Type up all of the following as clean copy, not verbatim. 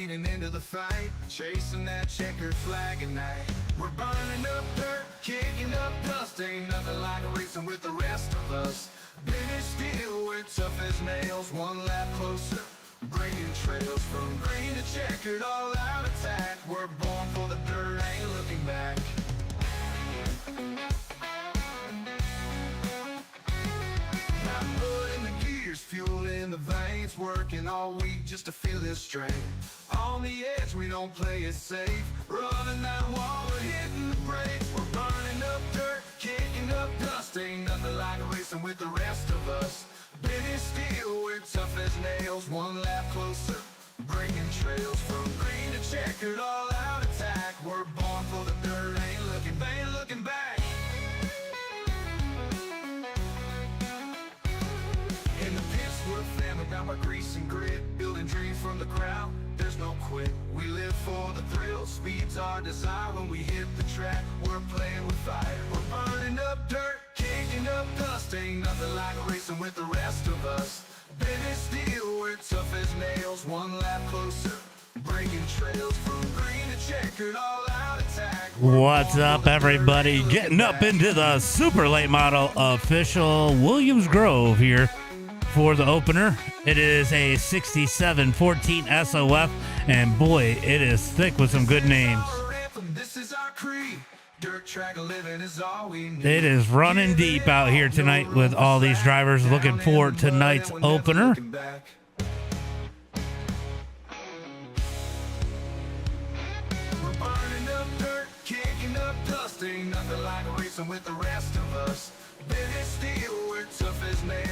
leading into the fight, chasing that checkered flag at night. We're burning up dirt, kicking up dust, ain't nothing like racing with the rest of us. British steel, we're tough as nails, one lap closer, bringing trails from green to checkered, all out attack. We're born for the dirt, ain't looking back. Got mud in the gears, fuel in the veins, working all week just to feel this strain. On the edge, we don't play it safe, running that wall, we're hitting the brakes. We're burning up dirt, kicking up dust, ain't nothing like racing with the rest of us. British steel, we're tough as nails, one lap closer, bringing trails from green to checkered, all out attack. We're born for the dirt, ain't looking back. In the pits, we're flamming down by grease and grit, building dreams from the crowd, there's no quit. We live for the thrill, speed's our desire. When we hit the track, we're playing with fire. We're burning up dirt, kicking up dust, ain't nothing like racing with the rest of us. British steel, we're tough as nails, one lap closer, breaking trails from green to checkered, all out attack. What's up, everybody? Getting up into the super late model official Williams Grove here for the opener. It is a 6714 SOF, and boy, it is thick with some good names. It is running deep out here tonight with all these drivers looking for tonight's opener.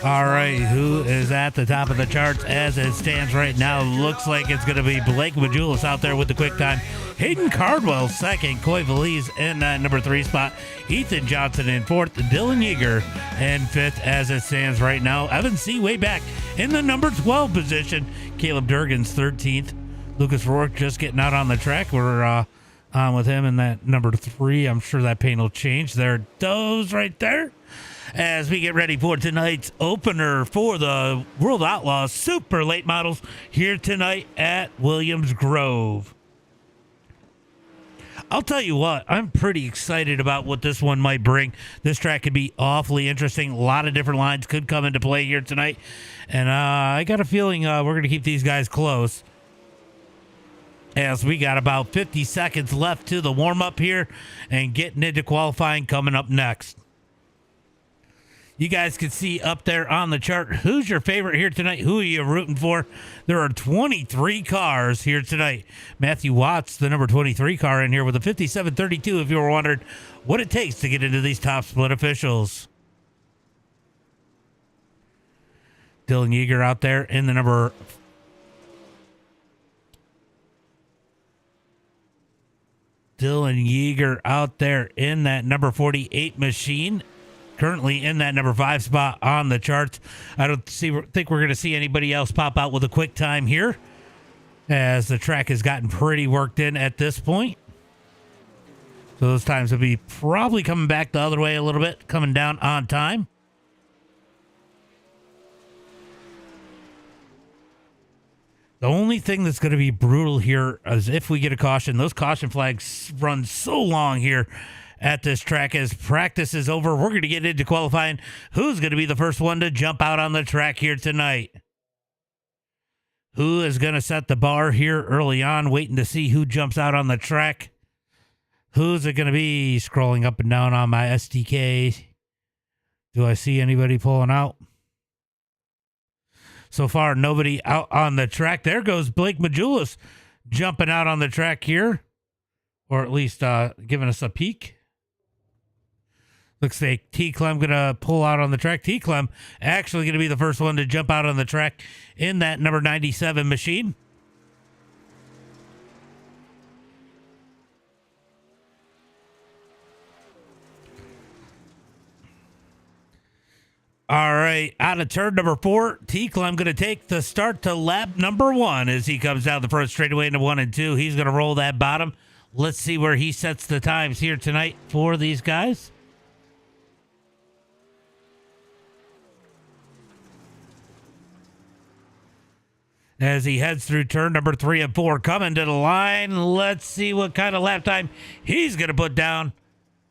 All right, who is at the top of the charts as it stands right now? Looks like it's going to be Blake Majulis out there with the quick time. Hayden Cardwell second, Coy Valise in that number 3 spot. Ethan Johnson in 4th, Dylan Yeager in 5th as it stands right now. Evan C. way back in the number 12 position. Caleb Durgan's 13th. Lucas Rourke just getting out on the track. We're on with him in that number 3. I'm sure that paint will change. There it goes right there. As we get ready for tonight's opener for the World Outlaws Super Late Models here tonight at Williams Grove. I'll tell you what, I'm pretty excited about what this one might bring. This track could be awfully interesting. A lot of different lines could come into play here tonight. And I got a feeling we're going to keep these guys close, as we got about 50 seconds left to the warm-up here and getting into qualifying coming up next. You guys can see up there on the chart who's your favorite here tonight. Who are you rooting for? There are 23 cars here tonight. Matthew Watts, the number 23 car in here with a 5732, if you were wondering what it takes to get into these top split officials. Dylan Yeager out there in the number Dylan Yeager out there in that number 48 machine. Currently in that number 5 spot on the charts. I don't think we're going to see anybody else pop out with a quick time here, as the track has gotten pretty worked in at this point. So those times will be probably coming back the other way a little bit, coming down on time. The only thing that's going to be brutal here is if we get a caution. Those caution flags run so long here at this track. As practice is over, we're going to get into qualifying. Who's going to be the first one to jump out on the track here tonight? Who is going to set the bar here early on, waiting to see who jumps out on the track? Who's it going to be? Scrolling up and down on my SDK. Do I see anybody pulling out? So far, nobody out on the track. There goes Blake Majulis jumping out on the track here, or at least giving us a peek. Looks like T. Clem going to pull out on the track. T. Clem actually going to be the first one to jump out on the track in that number 97 machine. All right, out of turn number 4, T. Clem going to take the start to lap number 1 as he comes down the front straightaway into 1 and 2. He's going to roll that bottom. Let's see where he sets the times here tonight for these guys. as he heads through turn number 3 and 4. Coming to the line. Let's see what kind of lap time he's going to put down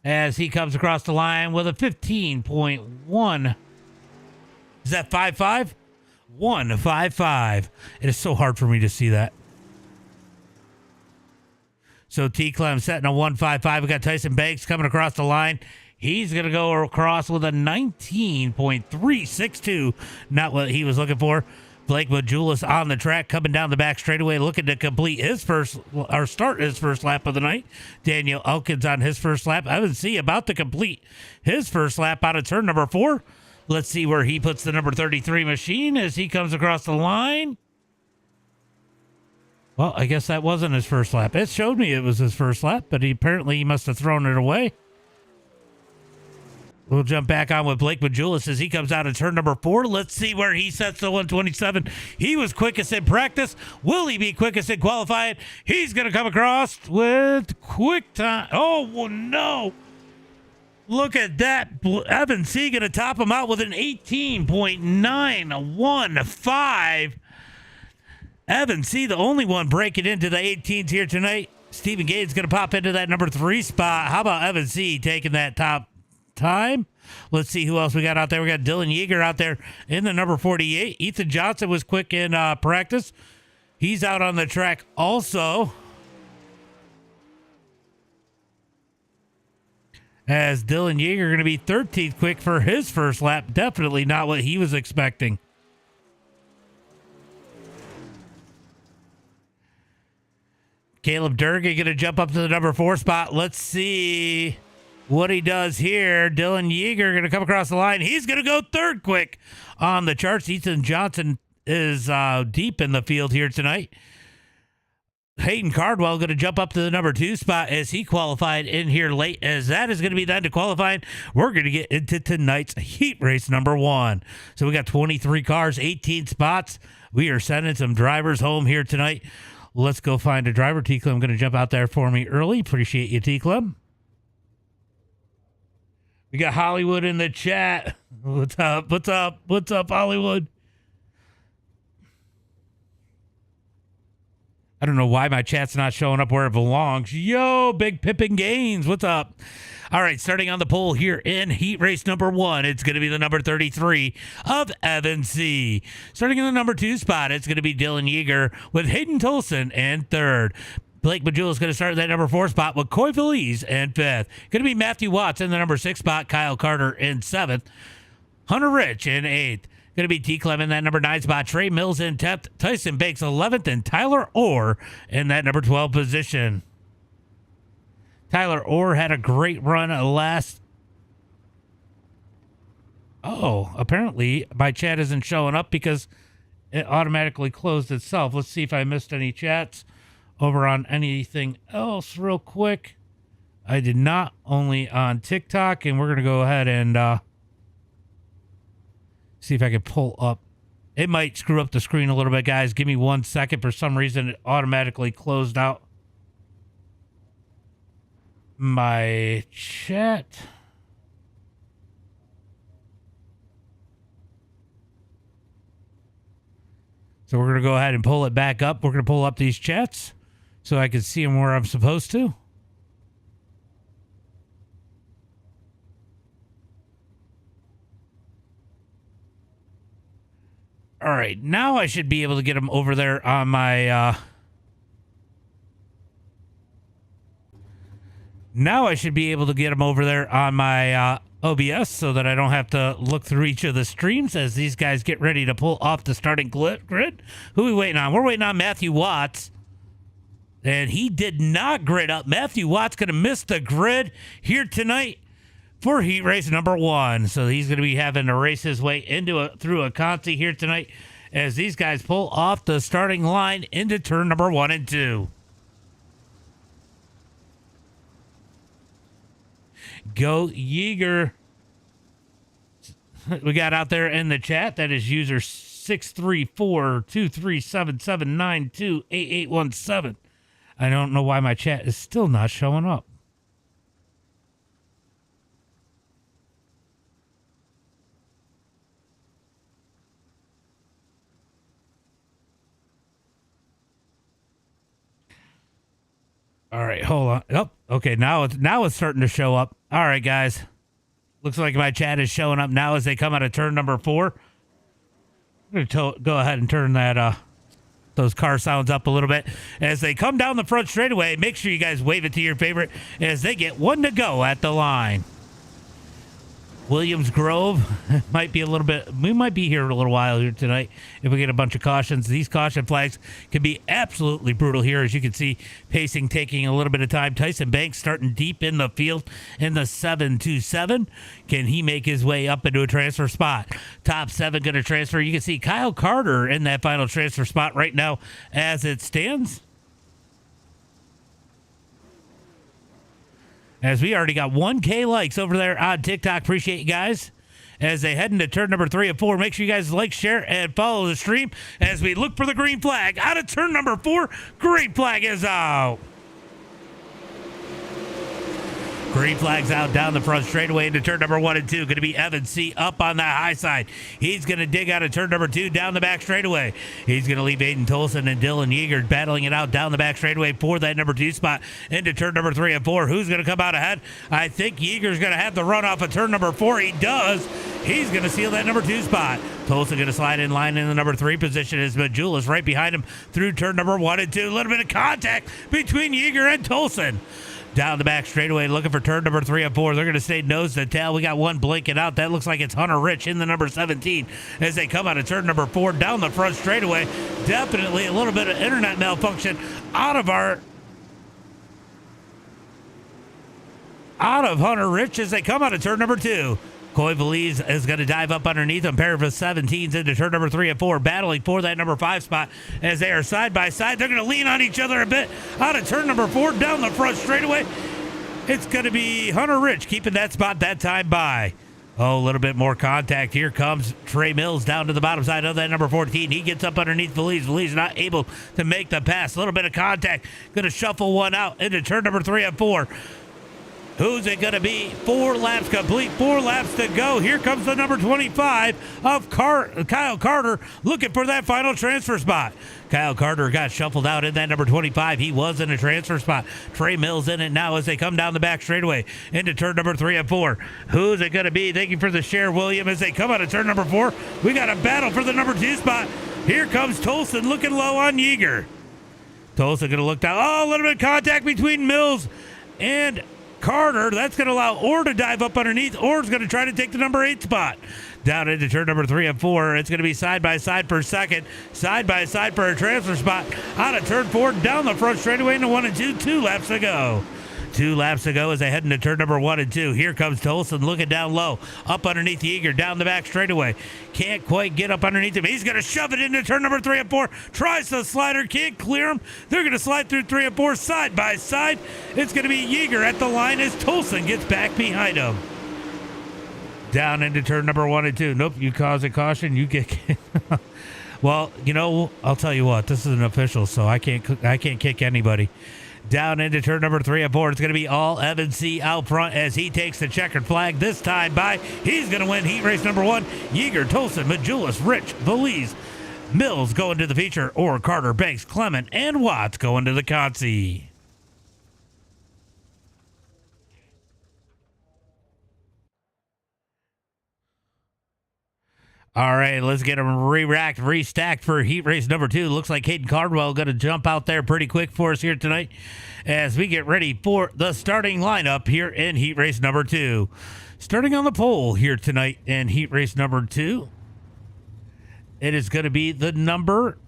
as he comes across the line with a 15.1. Is that 5.5? 1.55. It is so hard for me to see that. So T. Clem setting a 1.55. We got Tyson Banks coming across the line. He's going to go across with a 19.362. Not what he was looking for. Blake Majulis on the track, coming down the back straightaway, looking to complete his first, or start his first lap of the night. Daniel Elkins on his first lap. Evan C. about to complete his first lap out of turn number 4. Let's see where he puts the number 33 machine as he comes across the line. Well, I guess that wasn't his first lap. It showed me it was his first lap, but apparently he must have thrown it away. We'll jump back on with Blake Majulis as he comes out of turn number 4. Let's see where he sets the 127. He was quickest in practice. Will he be quickest in qualifying? He's going to come across with quick time. Oh, well, no. Look at that. Evan C. going to top him out with an 18.915. Evan C., the only one breaking into the 18s here tonight. Stephen Gates going to pop into that number 3 spot. How about Evan C. taking that top time? Let's see who else we got out there. We got Dylan Yeager out there in the number 48. Ethan Johnson was quick in practice. He's out on the track also. As Dylan Yeager going to be 13th quick for his first lap. Definitely not what he was expecting. Caleb Durgan going to jump up to the number 4 spot. Let's see what he does here. Dylan Yeager going to come across the line. He's going to go 3rd quick on the charts. Ethan Johnson is deep in the field here tonight. Hayden Cardwell going to jump up to the number 2 spot as he qualified in here late, as that is going to be the end of qualifying. We're going to get into tonight's heat race number 1. So we got 23 cars, 18 spots. We are sending some drivers home here tonight. Let's go find a driver. T-Club going to jump out there for me early. Appreciate you, T-Club. We got Hollywood in the chat. What's up? What's up? What's up, Hollywood? I don't know why my chat's not showing up where it belongs. Yo, Big Pippin Gaines. What's up? All right, starting on the pole here in heat race number 1, it's going to be the number 33 of Evan C. Starting in the number 2 spot, it's going to be Dylan Yeager with Hayden Tolson in 3rd. Blake Majulis is going to start at that number 4 spot with Coy Feliz in 5th. Going to be Matthew Watts in the number 6 spot, Kyle Carter in 7th, Hunter Rich in 8th. Going to be T. Clem in that number 9 spot, Trey Mills in 10th, Tyson Banks 11th, and Tyler Orr in that number 12 position. Tyler Orr had a great run last. Oh, apparently my chat isn't showing up because it automatically closed itself. Let's see if I missed any chats over on anything else real quick. I did not, only on TikTok, and we're going to go ahead and see if I can pull up. It might screw up the screen a little bit, guys. Give me 1 second. For some reason, it automatically closed out my chat. So we're going to go ahead and pull it back up. We're going to pull up these chats so I can see them where I'm supposed to. All right, now I should be able to get them over there on my OBS so that I don't have to look through each of the streams as these guys get ready to pull off the starting grid. Who are we waiting on? We're waiting on Matthew Watts. And he did not grid up. Matthew Watts going to miss the grid here tonight for heat race number 1. So he's going to be having to race his way through a Conti here tonight as these guys pull off the starting line into turn number 1 and 2. Go Yeager. We got out there in the chat. That is user 634-237-792-8817. I don't know why my chat is still not showing up. All right, hold on. Oh, okay. Now it's starting to show up. All right, guys. Looks like my chat is showing up now as they come out of turn number 4. I'm going to go ahead and turn that those car sounds up a little bit as they come down the front straightaway. Make sure you guys wave it to your favorite as they get 1 to go at the line. Williams Grove might be a little bit, we might be here a little while here tonight if we get a bunch of cautions. These caution flags can be absolutely brutal here. As you can see, pacing taking a little bit of time. Tyson Banks starting deep in the field in the 727. Can he make his way up into a transfer spot? Top 7 going to transfer. You can see Kyle Carter in that final transfer spot right now as it stands. As we already got 1K likes over there on TikTok. Appreciate you guys. As they head into turn number 3 and 4, make sure you guys like, share, and follow the stream as we look for the green flag. Out of turn number 4, green flag is out. Green flag's out down the front straightaway into turn number 1 and 2. Going to be Evan C. up on that high side. He's going to dig out of turn number 2 down the back straightaway. He's going to leave Aiden Tolson and Dylan Yeager battling it out down the back straightaway for that number 2 spot into turn number 3 and 4. Who's going to come out ahead? I think Yeager's going to have the run off of turn number 4. He does. He's going to seal that number 2 spot. Tolson going to slide in line in the number 3 position as Majulis right behind him through turn number 1 and 2. A little bit of contact between Yeager and Tolson. Down the back straightaway, looking for turn number 3 and 4. They're going to stay nose to tail. We got one blinking out. That looks like it's Hunter Rich in the number 17 as they come out of turn number 4 down the front straightaway. Definitely a little bit of internet malfunction out of Hunter Rich as they come out of turn number 2. Coy Valise is going to dive up underneath them. Pair of 17s into turn number 3 and 4, battling for that number 5 spot as they are side by side. They're going to lean on each other a bit out of turn number 4 down the front straightaway. It's going to be Hunter Rich keeping that spot that time by. Oh, a little bit more contact. Here comes Trey Mills down to the bottom side of that number 14. He gets up underneath Valise. Valise not able to make the pass. A little bit of contact. Going to shuffle one out into turn number 3 and 4. Who's it going to be? 4 laps complete. 4 laps to go. Here comes the number 25 of Kyle Carter looking for that final transfer spot. Kyle Carter got shuffled out in that number 25. He was in a transfer spot. Trey Mills in it now as they come down the back straightaway into turn number 3 and 4. Who's it going to be? Thank you for the share, William. As they come out of turn number 4, we got a battle for the number 2 spot. Here comes Tolson looking low on Yeager. Tolson going to look down. Oh, a little bit of contact between Mills and Carter. That's going to allow Orr to dive up underneath. Orr's going to try to take the number 8 spot. Down into turn number 3 and 4. It's going to be side by side for second. Side by side for a transfer spot. Out of turn 4, down the front straightaway into 1 and 2. 2 laps to go. 2 laps to go as they head into turn number 1 and 2. Here comes Tolson looking down low. Up underneath Yeager. Down the back straightaway. Can't quite get up underneath him. He's going to shove it into turn number 3 and 4. Tries the slider. Can't clear him. They're going to slide through 3 and 4 side by side. It's going to be Yeager at the line as Tolson gets back behind him. Down into turn number 1 and 2. Nope, you cause a caution. You get... Well, you know, I'll tell you what. This is an official, so I can't kick anybody. Down into turn number 3 and 4. It's going to be all Evan C. out front as he takes the checkered flag this time by. He's going to win heat race number 1. Yeager, Tolson, Majulis, Rich, Valise, Mills going to the feature, or Carter, Banks, Clement, and Watts going to the Consi. All right, let's get them re-racked, restacked for heat race number 2. Looks like Hayden Cardwell going to jump out there pretty quick for us here tonight as we get ready for the starting lineup here in heat race number 2. Starting on the pole here tonight in heat race number 2, it is going to be the number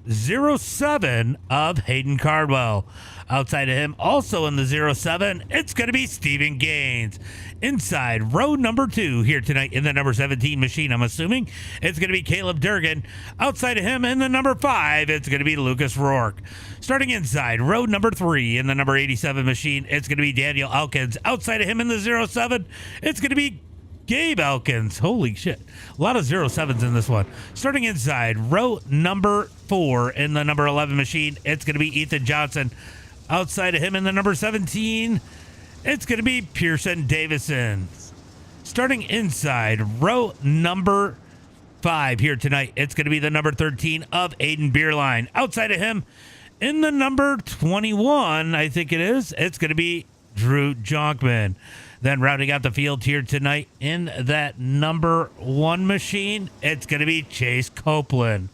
07 of Hayden Cardwell. Outside of him, also in the 07, it's going to be Steven Gaines. Inside row number 2 here tonight in the number 17 machine, I'm assuming it's going to be Caleb Durgan. Outside of him in the number 5, it's going to be Lucas Rourke. Starting inside row number 3 in the number 87 machine, it's going to be Daniel Elkins. Outside of him in the 07, it's going to be Gabe Elkins. Holy shit. A lot of 07s in this one. Starting inside row number 4 in the number 11 machine, it's going to be Ethan Johnson. Outside of him in the number 17, it's going to be Pearson Davison. Starting inside row number 5 here tonight, it's going to be the number 13 of Aiden Beerline. Outside of him, in the number 21, I think it is, it's going to be Drew Jonkman. Then rounding out the field here tonight in that number 1 machine, it's going to be Chase Copeland.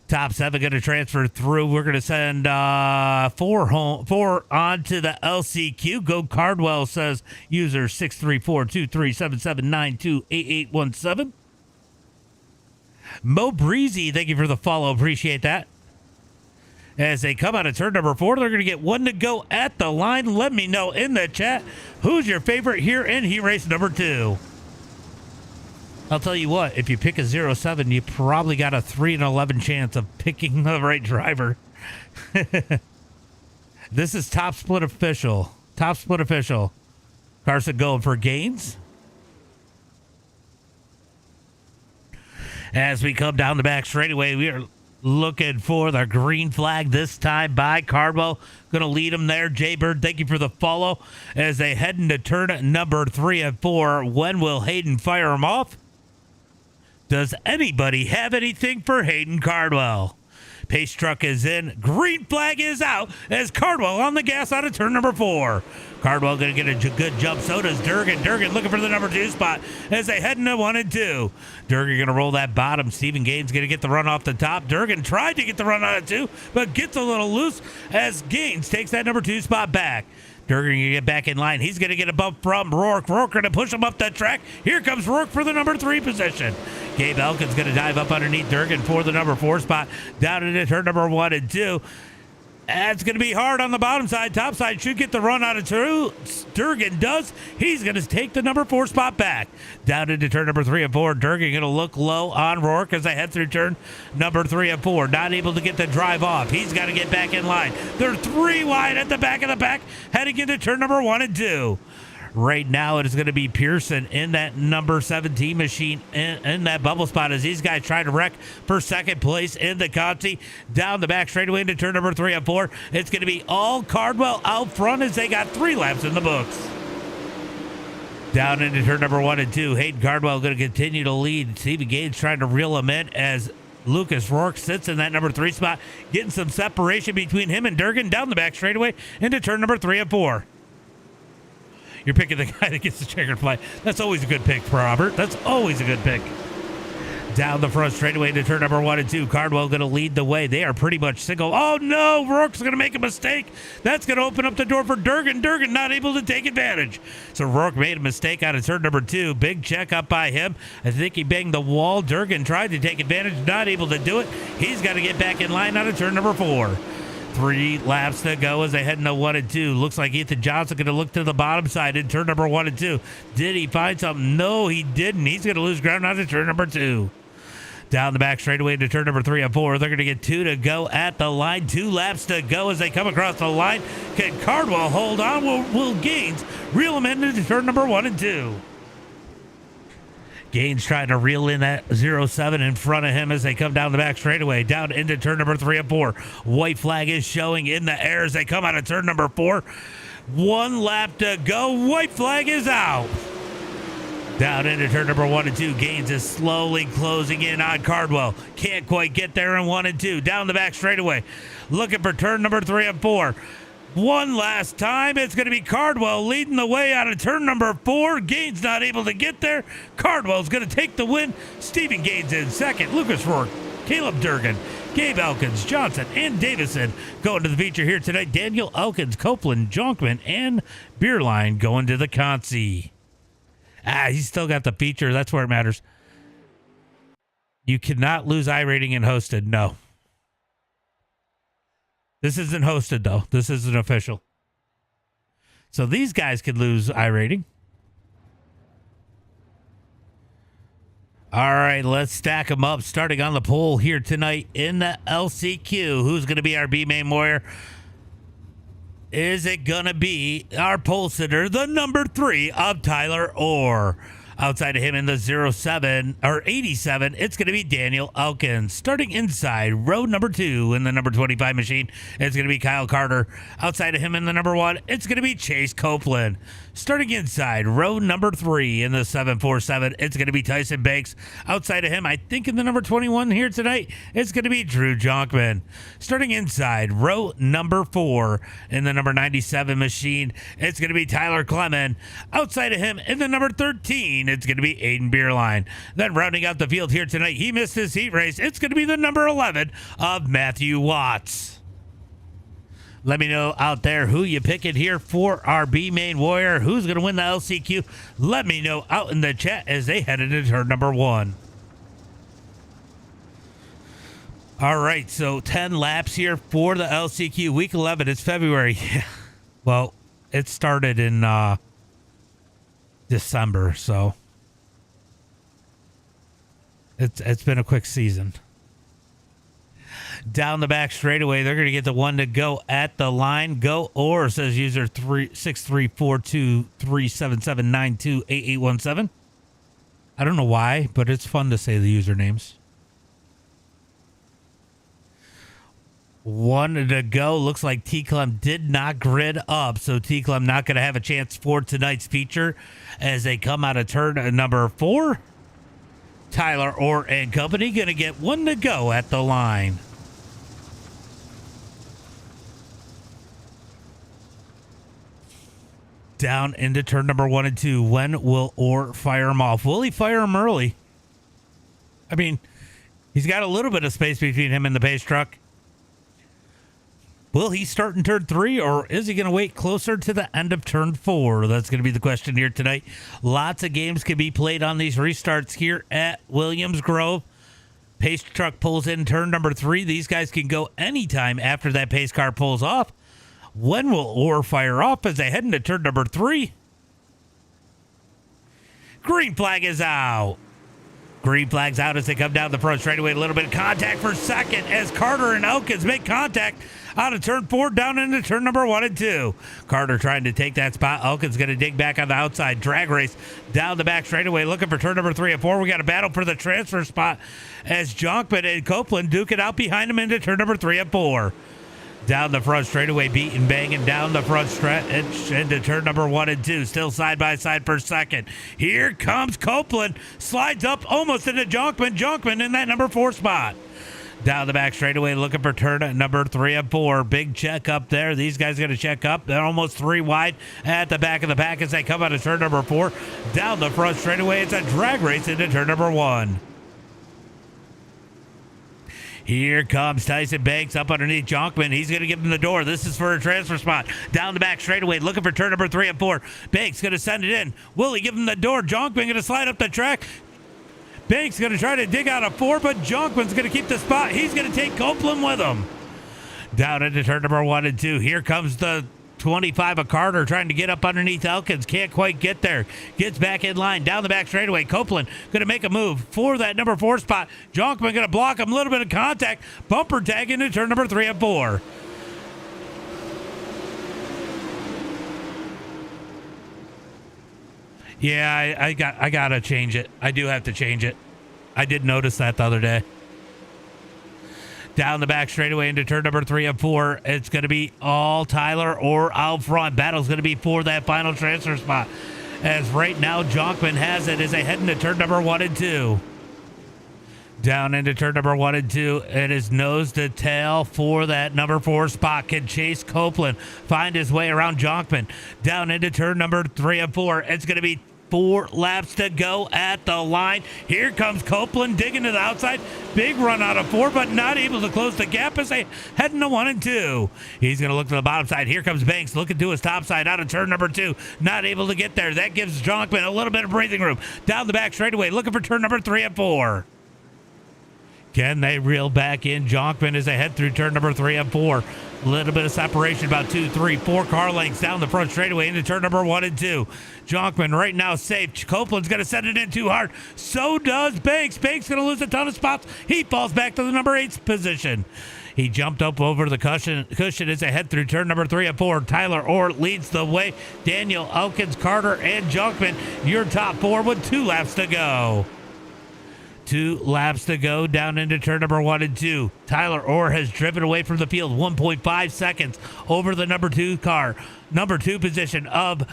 Top 7 going to transfer through. We're going to send 4 on to the LCQ. Go Cardwell, says user 634-2377-928817. Mo Breezy, thank you for the follow. Appreciate that. As they come out of turn number 4, they're going to get 1 to go at the line. Let me know in the chat who's your favorite here in heat race number 2. I'll tell you what, if you pick a 07, you probably got a 3 in 11 chance of picking the right driver. This is Top Split Official. Top Split Official. Carson going for Gaines. As we come down the back straightaway, we are looking for the green flag this time by Cardwell. Going to lead him there. Jaybird, thank you for the follow. As they head into turn number 3 and 4, when will Hayden fire him off? Does anybody have anything for Hayden Cardwell? Pace truck is in. Green flag is out as Cardwell on the gas out of turn number 4. Cardwell going to get a good jump. So does Durgan. Durgan looking for the number 2 spot as they head into 1 and 2. Durgan going to roll that bottom. Stephen Gaines going to get the run off the top. Durgan tried to get the run out of 2, but gets a little loose as Gaines takes that number 2 spot back. Durgan going to get back in line. He's going to get a bump from Rourke. Rourke going to push him up that track. Here comes Rourke for the number 3 position. Gabe Elkins going to dive up underneath Durgan for the number 4 spot. Down into turn number 1 and 2. That's going to be hard on the bottom side. Top side should get the run out of 2. Durgan does. He's going to take the number 4 spot back. Down into turn number 3 and 4. Durgan going to look low on Rourke as they head through turn number 3 and 4. Not able to get the drive off. He's got to get back in line. They're 3 wide at the back of the pack, heading into turn number 1 and 2. Right now, it is going to be Pearson in that number 17 machine in that bubble spot as these guys try to wreck for second place in the Conti. Down the back straightaway into turn number 3 and 4. It's going to be all Cardwell out front as they got 3 laps in the books. Down into turn number 1 and 2. Hayden Cardwell going to continue to lead. Stephen Gaines trying to reel him in as Lucas Rourke sits in that number 3 spot, getting some separation between him and Durgan. Down the back straightaway into turn number 3 and 4. You're picking the guy that gets the checkered flag. That's always a good pick, Robert. That's always a good pick. Down the front straightaway to turn number 1 and 2. Cardwell going to lead the way. They are pretty much single. Oh, no. Rourke's going to make a mistake. That's going to open up the door for Durgan. Durgan not able to take advantage. So Rourke made a mistake out of turn number 2. Big check up by him. I think he banged the wall. Durgan tried to take advantage. Not able to do it. He's got to get back in line out of turn number 4. 3 laps to go as they head into 1 and 2. Looks like Ethan Johnson going to look to the bottom side in turn number 1 and 2. Did he find something? No, he didn't. He's going to lose ground out of turn number 2. Down the back straightaway into turn number 3 and 4. They're going to get 2 to go at the line. 2 laps to go as they come across the line. Can Cardwell hold on? Will Gaines reel him into turn number 1 and 2? Gaines trying to reel in that 07 in front of him as they come down the back straightaway. Down into turn number 3 and 4. White flag is showing in the air as they come out of turn number 4. 1 lap to go. White flag is out. Down into turn number 1 and 2. Gaines is slowly closing in on Cardwell. Can't quite get there in 1 and 2. Down the back straightaway. Looking for turn number 3 and 4. One last time, it's going to be Cardwell leading the way out of turn number 4. Gaines not able to get there. Cardwell's going to take the win. Stephen Gaines in second. Lucas Rourke, Caleb Durgan, Gabe Elkins, Johnson, and Davison going to the feature here tonight. Daniel Elkins, Copeland, Jonkman, and Beerline going to the Consi. He's still got the feature. That's where it matters. You cannot lose iRating in hosted. No. This isn't hosted, though. This isn't official. So these guys could lose iRating. All right, let's stack them up. Starting on the pole here tonight in the LCQ. Who's going to be our B-main warrior? Is it going to be our pole sitter, the number 3 of Tyler Orr? Outside of him in the 07 or 87, it's going to be Daniel Elkins. Starting inside row number 2 in the number 25 machine, it's going to be Kyle Carter. Outside of him in the number 1, it's going to be Chase Copeland. Starting inside row number 3 in the 747, it's going to be Tyson Banks. Outside of him, I think in the number 21 here tonight, it's going to be Drew Jonkman. Starting inside row number 4 in the number 97 machine, it's going to be Tyler Clement. Outside of him in the number 13, it's going to be Aiden Beerline. Then rounding out the field here tonight, he missed his heat race. It's going to be the number 11 of Matthew Watts. Let me know out there who you picking here for our B main warrior. Who's going to win the LCQ? Let me know out in the chat as they head into turn number 1. All right, so 10 laps here for the LCQ. Week 11 is February. Well, it started in December, so it's been a quick season. Down the back straightaway, they're going to get the one to go at the line. Go or says user 63423779288817. I don't know why, but it's fun to say the usernames. One to go. Looks like T Clem did not grid up, so T Clem not going to have a chance for tonight's feature as they come out of turn number 4. Tyler Orr and company going to get one to go at the line. Down into turn number 1 and 2. When will Orr fire him off? Will he fire him early? I mean, he's got a little bit of space between him and the pace truck. Will he start in turn 3, or is he going to wait closer to the end of turn 4? That's going to be the question here tonight. Lots of games can be played on these restarts here at Williams Grove. Pace truck pulls in turn number 3. These guys can go anytime after that pace car pulls off. When will Orr fire off as they head into turn number 3? Green flag is out. Green flag's out as they come down the front straightaway. A little bit of contact for second as Carter and Elkins make contact out of turn 4 down into turn number 1 and 2. Carter trying to take that spot. Elkins going to dig back on the outside. Drag race down the back straightaway looking for turn number 3 and 4. We got a battle for the transfer spot as Jonkman and Copeland duke it out behind them into turn number 3 and 4. Down the front straightaway, beating, banging down the front stretch into turn number 1 and 2. Still side by side for second. Here comes Copeland. Slides up almost into Jonkman. Jonkman in that number 4 spot. Down the back straightaway, looking for turn number 3 and 4. Big check up there. These guys going to check up. They're almost 3 wide at the back of the pack as they come out of turn number 4. Down the front straightaway, it's a drag race into turn number 1. Here comes Tyson Banks up underneath Jonkman. He's going to give him the door. This is for a transfer spot. Down the back straightaway, looking for turn number 3 and 4. Banks going to send it in. Will he give him the door? Jonkman going to slide up the track. Banks going to try to dig out a 4, but Jonkman's going to keep the spot. He's going to take Copeland with him. Down into turn number 1 and 2. Here comes the 25 of Carter trying to get up underneath Elkins. Can't quite get there. Gets back in line. Down the back straightaway. Copeland going to make a move for that number 4 spot. Jonkman going to block him. A little bit of contact. Bumper tag into turn number 3 and 4. Yeah, I got to change it. I do have to change it. I did notice that the other day. Down the back straightaway into turn number 3 and 4. It's going to be all Tyler or out front. Battle's going to be for that final transfer spot. As right now, Jonkman has it as they head into turn number 1 and 2. Down into turn number 1 and 2. It is nose to tail for that number 4 spot. Can Chase Copeland find his way around Jonkman? Down into turn number 3 and 4. It's going to be 4 laps to go at the line. Here comes Copeland digging to the outside. Big run out of 4, but not able to close the gap as they head into 1 and 2. He's going to look to the bottom side. Here comes Banks looking to his top side out of turn number 2. Not able to get there. That gives Jonkman a little bit of breathing room. Down the back straightaway looking for turn number 3 and 4. Can they reel back in Jonkman as they head through turn number 3 and 4? A little bit of separation, about 2, 3, 4 car lengths down the front straightaway into turn number 1 and 2. Jonkman right now safe. Copeland's going to send it in too hard. So does Banks. Banks going to lose a ton of spots. He falls back to the number 8 position. He jumped up over the cushion as they head through turn number 3 and 4. Tyler Orr leads the way. Daniel Elkins, Carter, and Junkman, your top 4 with 2 laps to go. 2 laps to go down into turn number 1 and 2. Tyler Orr has driven away from the field 1.5 seconds over the number 2 car. Number 2 position of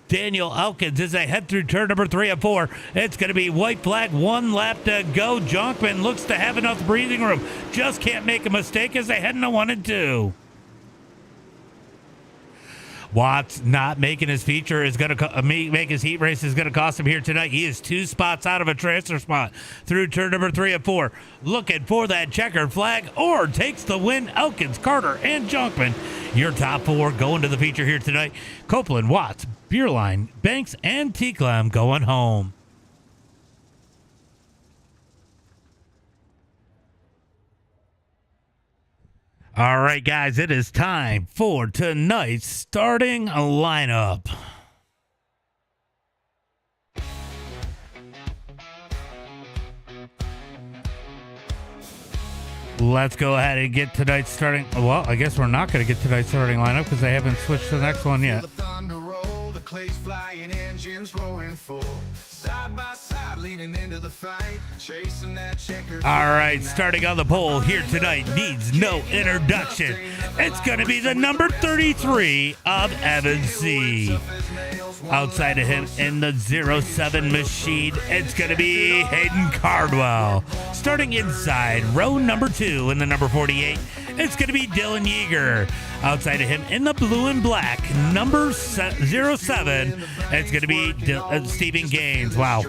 Daniel Elkins as they head through turn number 3 and 4. It's going to be white flag, 1 lap to go. Junkman looks to have enough breathing room. Just can't make a mistake as they head into 1 and 2. Watts not making his feature is going to make his heat race is going to cost him here tonight. He is 2 spots out of a transfer spot through turn number 3 and 4. Looking for that checkered flag, or takes the win. Elkins, Carter, and Junkman, your top 4 going to the feature here tonight. Copeland, Watts, Beerline, Banks, and T-Clem going home. All right, guys, it is time for tonight's starting lineup. Let's go ahead and get tonight's starting. Well, I guess we're not going to get tonight's starting lineup because they haven't switched to the next one yet. Clays flying, engines blowing full, side by side, leaning into the fight, chasing that checker. All right, starting on the pole here tonight needs no introduction. It's going to be the number 33 of Evan C. Outside of him in the 07 machine, it's going to be Hayden Cardwell. Starting inside row number 2 in the number 48, it's going to be Dylan Yeager. Outside of him in the blue and black, number 07, it's going to be Stephen Gaines. Wow.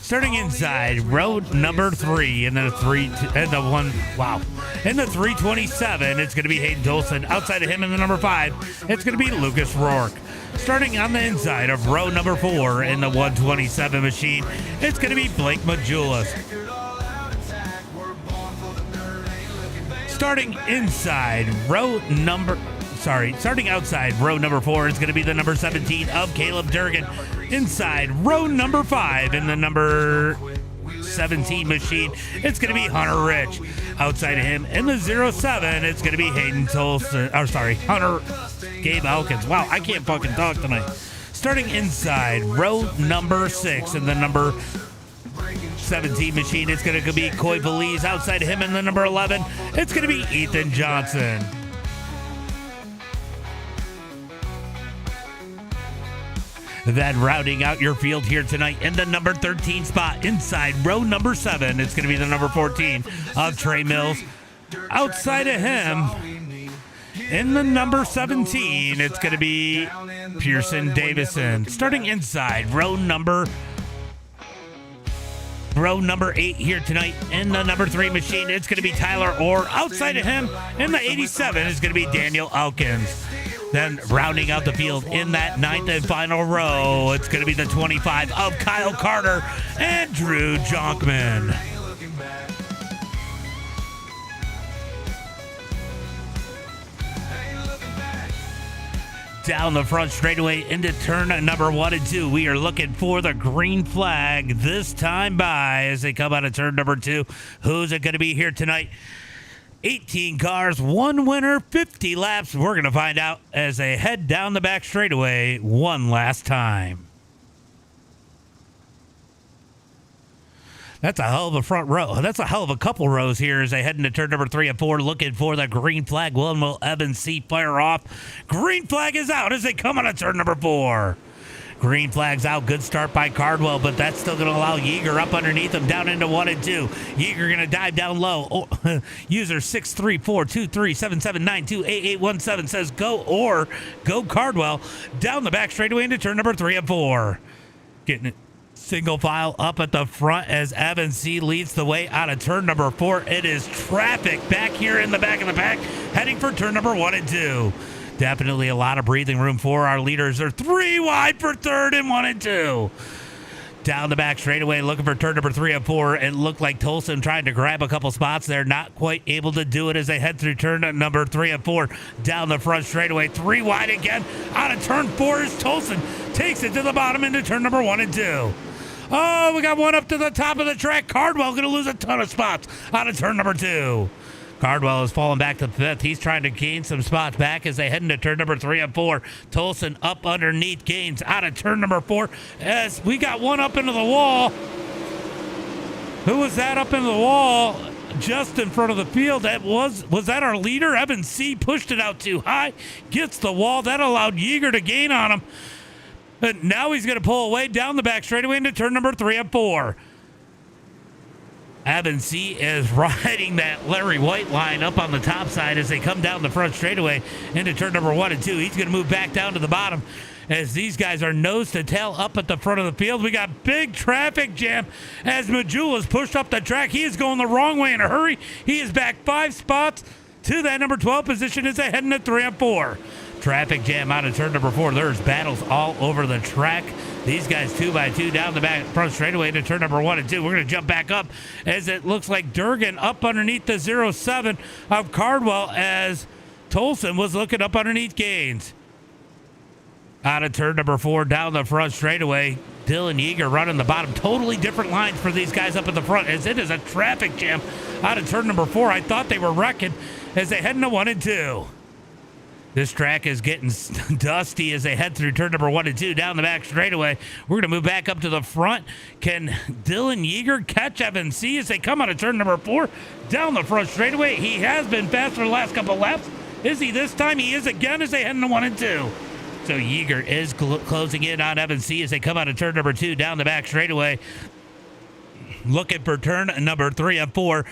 Starting inside row number 3 in the 327, it's going to be Hayden Tolson. Outside of him in the number 5, it's going to be Lucas Rourke. Starting on the inside of row number 4 in the 127 machine, it's going to be Blake Majulis. Starting outside row number 4 is going to be the number 17 of Caleb Durgan. Inside row number 5 in the number 17 machine, it's going to be Hunter Rich. Outside of him in the 07, it's going to be Hayden Tolson. Hunter Gabe Elkins. Wow, I can't fucking talk tonight. Starting inside row number 6 in the number 17 machine, it's going to be Coy Valise. Outside of him in the number 11, it's going to be Ethan Johnson. Then rounding out your field here tonight in the number 13 spot inside row number 7, it's going to be the number 14 of Trey Mills. Outside of him in the number 17, it's going to be Pearson Davison. Starting inside row number 8 here tonight in the number 3 machine, it's going to be Tyler Orr. Outside of him in the 87 is going to be Daniel Elkins. Then rounding out the field in that 9th and final row, it's going to be the 25 of Kyle Carter and Drew Jonkman. Down the front straightaway into turn number 1 and 2, we are looking for the green flag this time by as they come out of turn number 2. Who's it going to be here tonight? 18 cars, 1 winner, 50 laps. We're going to find out as they head down the back straightaway one last time. That's a hell of a front row. That's a hell of a couple rows here as they head into turn number 3 and 4, looking for the green flag. Will Evans C fire off? Green flag is out as they come on to turn number 4. Green flag's out. Good start by Cardwell, but that's still going to allow Yeager up underneath him down into 1 and 2. Yeager going to dive down low. Oh, user 6342377928817 says go or go Cardwell down the back straightaway into turn number 3 and 4. Getting it single file up at the front as Evan C leads the way out of turn number 4. It is traffic back here in the back of the pack heading for turn number 1 and 2. Definitely a lot of breathing room for our leaders. They're 3 wide for 3rd and 1 and 2. Down the back straightaway, looking for turn number 3 and 4. It looked like Tolson trying to grab a couple spots there. Not quite able to do it as they head through turn number 3 and 4. Down the front straightaway, 3 wide again. Out of turn 4 is Tolson. Takes it to the bottom into turn number 1 and 2. Oh, we got one up to the top of the track. Cardwell going to lose a ton of spots out of turn number 2. Cardwell is falling back to 5th. He's trying to gain some spots back as they head into turn number 3 and 4. Tolson up underneath, gains out of turn number 4 as we got one up into the wall. Who was that up into the wall just in front of the field? That was that our leader? Evan C. pushed it out too high, gets the wall. That allowed Yeager to gain on him. But now he's going to pull away down the back straightaway into turn number 3 and 4. Evan C. is riding that Larry White line up on the top side as they come down the front straightaway into turn number 1 and 2. He's going to move back down to the bottom as these guys are nose to tail up at the front of the field. We got big traffic jam as Majula is pushed up the track. He is going the wrong way in a hurry. He is back 5 spots to that number 12 position as they head into 3 and 4. Traffic jam out of turn number 4. There's battles all over the track. These guys 2 by 2 down the back front straightaway to turn number 1 and 2. We're going to jump back up as it looks like Durgan up underneath the 07 of Cardwell as Tolson was looking up underneath Gaines. Out of turn number 4 down the front straightaway. Dylan Yeager running the bottom. Totally different lines for these guys up at the front as it is a traffic jam out of turn number 4. I thought they were wrecking as they head into 1 and 2. This track is getting dusty as they head through turn number 1 and 2 down the back straightaway. We're going to move back up to the front. Can Dylan Yeager catch Evan C. as they come out of turn number 4 down the front straightaway? He has been faster the last couple laps. Is he this time? He is again as they head into 1 and 2. So Yeager is closing in on Evan C. as they come out of turn number 2 down the back straightaway. Looking for turn number 3 and 4.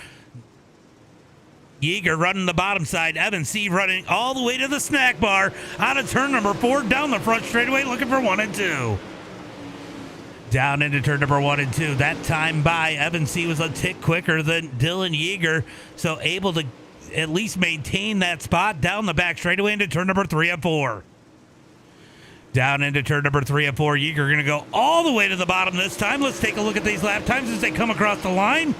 Yeager running the bottom side. Evan C. running all the way to the snack bar out of turn number 4 down the front straightaway looking for 1 and 2. Down into turn number 1 and 2. That time by Evan C. was a tick quicker than Dylan Yeager, so able to at least maintain that spot down the back straightaway into turn number 3 and 4. Down into turn number 3 and 4. Yeager going to go all the way to the bottom this time. Let's take a look at these lap times as they come across the line.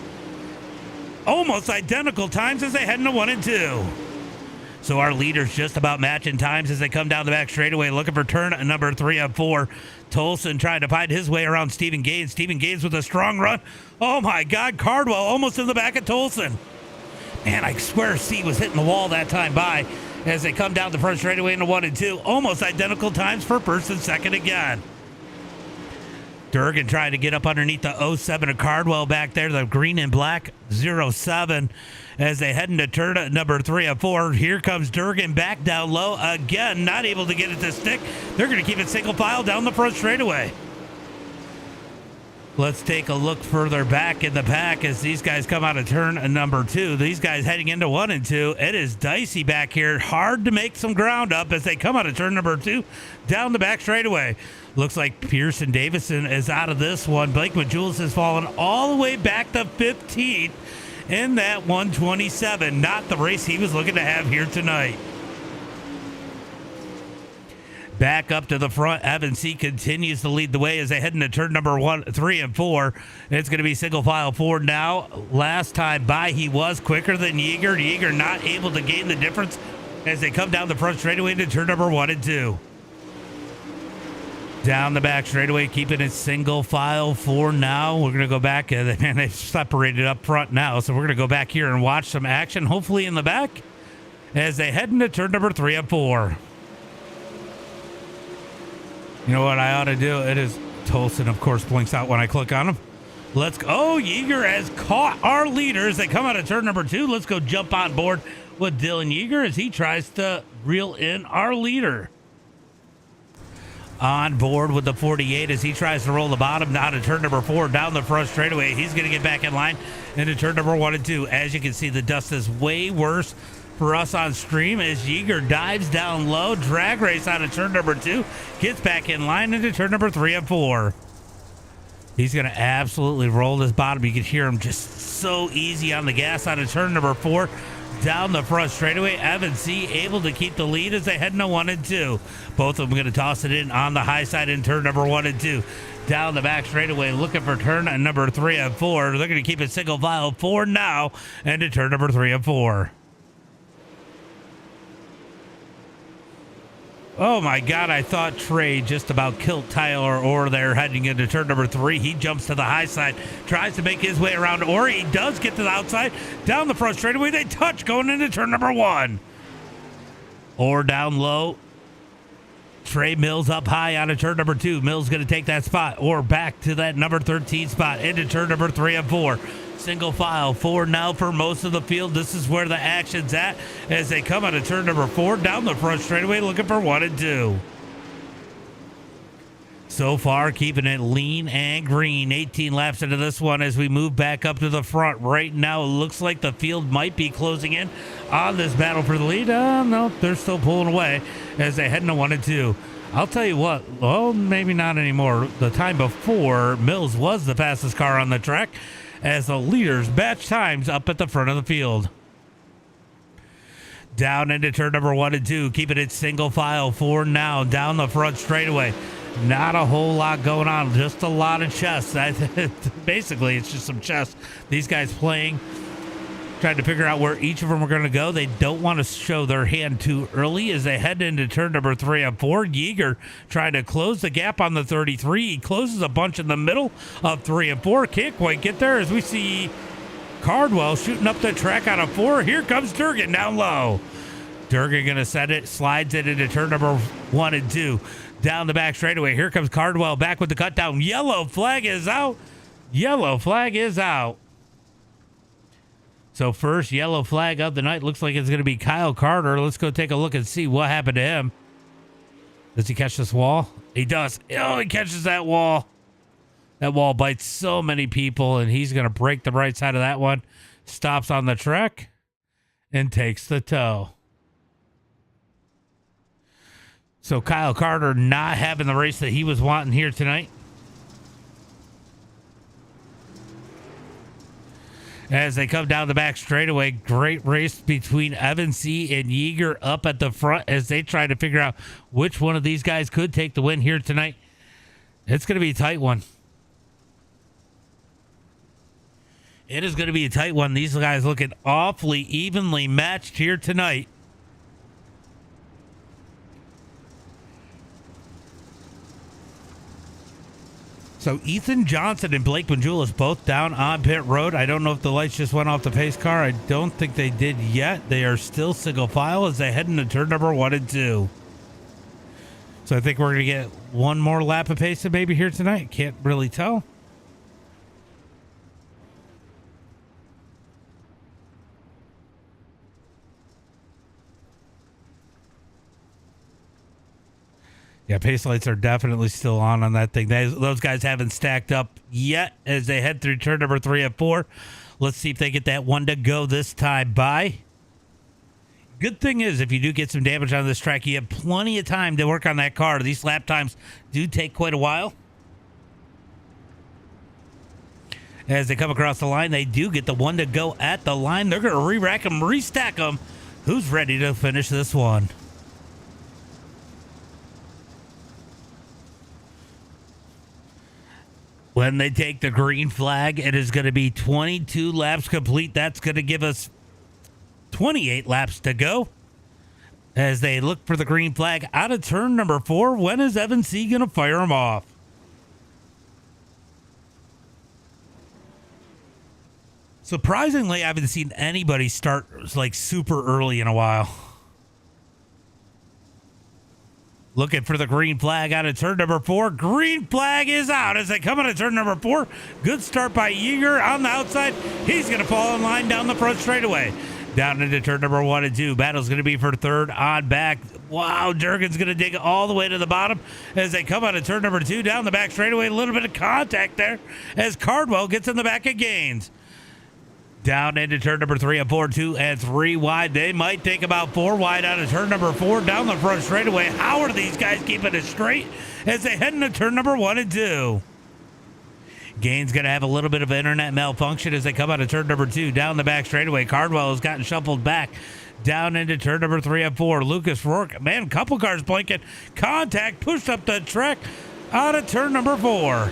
Almost identical times as they head into 1 and 2. So our leaders just about matching times as they come down the back straightaway looking for turn number 3 and 4. Tolson trying to find his way around Stephen Gaines. Stephen Gaines with a strong run. Oh my God, Cardwell almost in the back of Tolson. Man, I swear C was hitting the wall that time by as they come down the front straightaway into 1 and 2. Almost identical times for first and second again. Durgan trying to get up underneath the 07 of Cardwell back there, the green and black 07 as they head into turn number 3 and 4. Here comes Durgan back down low again, not able to get it to stick. They're going to keep it single file down the front straightaway. Let's take a look further back in the pack as these guys come out of turn number 2. These guys heading into 1 and 2. It is dicey back here. Hard to make some ground up as they come out of turn number 2 down the back straightaway. Looks like Pearson Davison is out of this one. Blake Majulis has fallen all the way back to 15th in that 127. Not the race he was looking to have here tonight. Back up to the front, Evan C. continues to lead the way as they head into turn number 3 and 4. It's going to be single file forward now. Last time by, he was quicker than Yeager. Yeager not able to gain the difference as they come down the front straightaway into turn number 1 and 2. Down the back straightaway, keeping it single file for now. We're going to go back. Man, they've separated up front now, so we're going to go back here and watch some action, hopefully in the back, as they head into turn number 3 and 4. You know what I ought to do? It is Tolson, of course, blinks out when I click on him. Let's go. Oh, Yeager has caught our leaders. They come out of turn number 2. Let's go jump on board with Dylan Yeager as he tries to reel in our leader. On board with the 48 as he tries to roll the bottom down to turn number 4 down the front straightaway. He's going to get back in line into turn number 1 and 2. As you can see, the dust is way worse for us on stream as Yeager dives down low. Drag race out of turn number 2. Gets back in line into turn number 3 and 4. He's going to absolutely roll this bottom. You can hear him just so easy on the gas out of turn number 4. Down the front straightaway, Evan C. able to keep the lead as they head into 1 and 2. Both of them going to toss it in on the high side in turn number 1 and 2. Down the back straightaway, looking for turn number 3 and 4. They're going to keep it single file forward now into turn number 3 and 4. Oh my God, I thought Trey just about killed Tyler Orr there heading into turn number 3. He jumps to the high side, tries to make his way around Orr. He does get to the outside, down the front straightaway. They touch going into turn number 1. Orr down low. Trey Mills up high on a turn number 2. Mills going to take that spot. Orr back to that number 13 spot into turn number 3 and 4. Single file forward now for most of the field. This is where the action's at as they come out of turn number 4 down the front straightaway looking for 1 and 2. So far, keeping it lean and green. 18 laps into this one as we move back up to the front. Right now, it looks like the field might be closing in on this battle for the lead. No, they're still pulling away as they head into 1 and 2. I'll tell you what, well, maybe not anymore. The time before, Mills was the fastest car on the track as the leaders batch times up at the front of the field. Down into turn number 1 and 2, keeping it single file forward now, down the front straightaway. Not a whole lot going on, just a lot of chess. Basically, it's just some chess. These guys playing, trying to figure out where each of them are going to go. They don't want to show their hand too early as they head into turn number 3 and 4. Yeager trying to close the gap on the 33. He closes a bunch in the middle of 3 and 4. Can't quite get there as we see Cardwell shooting up the track on a 4. Here comes Durgan down low. Durgan going to set it, slides it into turn number 1 and 2. Down the back straightaway. Here comes Cardwell back with the cut down. Yellow flag is out. Yellow flag is out. So first yellow flag of the night looks like it's going to be Kyle Carter. Let's go take a look and see what happened to him. Does he catch this wall? He does. Oh, he catches that wall. That wall bites so many people, and he's going to break the right side of that one. Stops on the track and takes the tow. So Kyle Carter not having the race that he was wanting here tonight. As they come down the back straightaway, great race between Evan C. and Yeager up at the front as they try to figure out which one of these guys could take the win here tonight. It's going to be a tight one. It is going to be a tight one. These guys looking awfully evenly matched here tonight. So Ethan Johnson and Blake Majulis both down on pit road. I don't know if the lights just went off the pace car. I don't think they did yet. They are still single file as they head into turn number 1 and 2. So I think we're going to get one more lap of pace maybe here tonight. Can't really tell. Yeah, pace lights are definitely still on that thing. Those guys haven't stacked up yet as they head through turn number 3 and 4. Let's see if they get that one to go this time by. Good thing is, if you do get some damage on this track, you have plenty of time to work on that car. These lap times do take quite a while. As they come across the line, they do get the one to go at the line. They're going to re-rack them, restack them. Who's ready to finish this one? When they take the green flag, it is going to be 22 laps complete. That's going to give us 28 laps to go. As they look for the green flag out of turn number 4, when is Evan C. going to fire him off? Surprisingly, I haven't seen anybody start like super early in a while. Looking for the green flag out of turn number 4. Green flag is out as they come out of turn number 4. Good start by Yeager on the outside. He's going to fall in line down the front straightaway. Down into turn number 1 and 2. Battle's going to be for third on back. Wow, Durgan's going to dig all the way to the bottom as they come out of turn number 2 down the back straightaway. A little bit of contact there as Cardwell gets in the back of Gaines. Down into turn number 3 and 4, 2 and 3 wide. They might think about 4 wide out of turn number 4 down the front straightaway. How are these guys keeping it straight as they head into turn number 1 and 2? Gaines going to have a little bit of internet malfunction as they come out of turn number 2 down the back straightaway. Cardwell has gotten shuffled back down into turn number 3 and 4. Lucas Rourke, man, couple cars blinking. Contact pushed up the track out of turn number 4.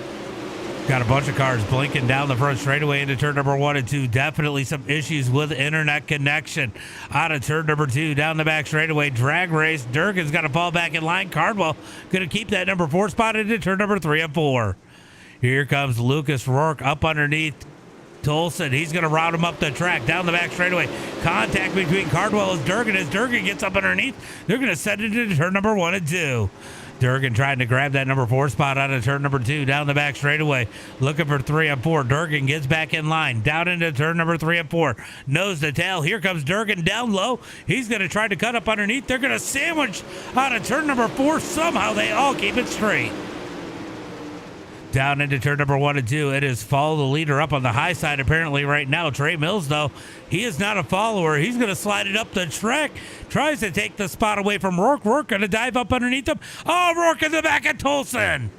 Got a bunch of cars blinking down the front straightaway into turn number 1 and 2. Definitely some issues with internet connection. Out of turn number 2, down the back straightaway, drag race. Durgan's got to fall back in line. Cardwell going to keep that number 4 spot into turn number 3 and 4. Here comes Lucas Rourke up underneath Tolson. He's going to route him up the track, down the back straightaway. Contact between Cardwell and Durgan. As Durgan gets up underneath, they're going to send it into turn number 1 and 2. Durgan trying to grab that number 4 spot out of turn number 2, down the back straightaway, looking for 3 and 4. Durgan gets back in line, down into turn number 3 and 4. Nose to tail. Here comes Durgan down low. He's going to try to cut up underneath. They're going to sandwich out of turn number 4. Somehow they all keep it straight. Down into turn number 1 and 2. It is follow the leader up on the high side apparently right now. Trey Mills, though, he is not a follower. He's going to slide it up the track. Tries to take the spot away from Rourke. Rourke going to dive up underneath him. Oh, Rourke in the back of Tolson.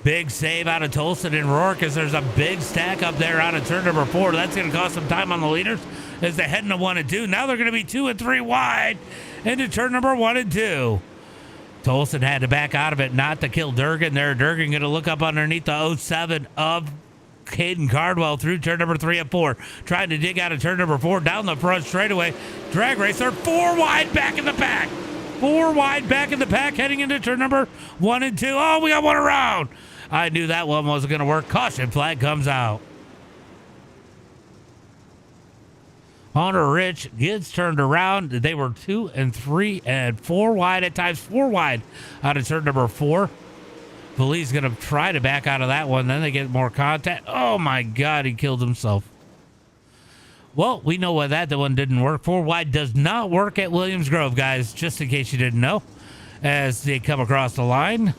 Big save out of Tolson and Rourke as there's a big stack up there out of turn number 4. That's going to cost some time on the leaders as they head into 1 and 2. Now they're going to be 2 and 3 wide into turn number 1 and 2. Tolson had to back out of it not to kill Durgan there. Durgan going to look up underneath the 07 of Caden Cardwell through turn number 3 and 4. Trying to dig out of turn number 4 down the front straightaway. Drag racer 4 wide back in the pack. 4 wide back in the pack heading into turn number 1 and 2. Oh, we got one around. I knew that one wasn't going to work. Caution flag comes out. Hunter Rich gets turned around. They were 2 and 3 and 4 wide at times, 4 wide out of turn number 4. Police going to try to back out of that one. Then they get more contact. Oh my God, he killed himself. Well, we know why that one didn't work. 4 wide does not work at Williams Grove, guys, just in case you didn't know. As they come across the line,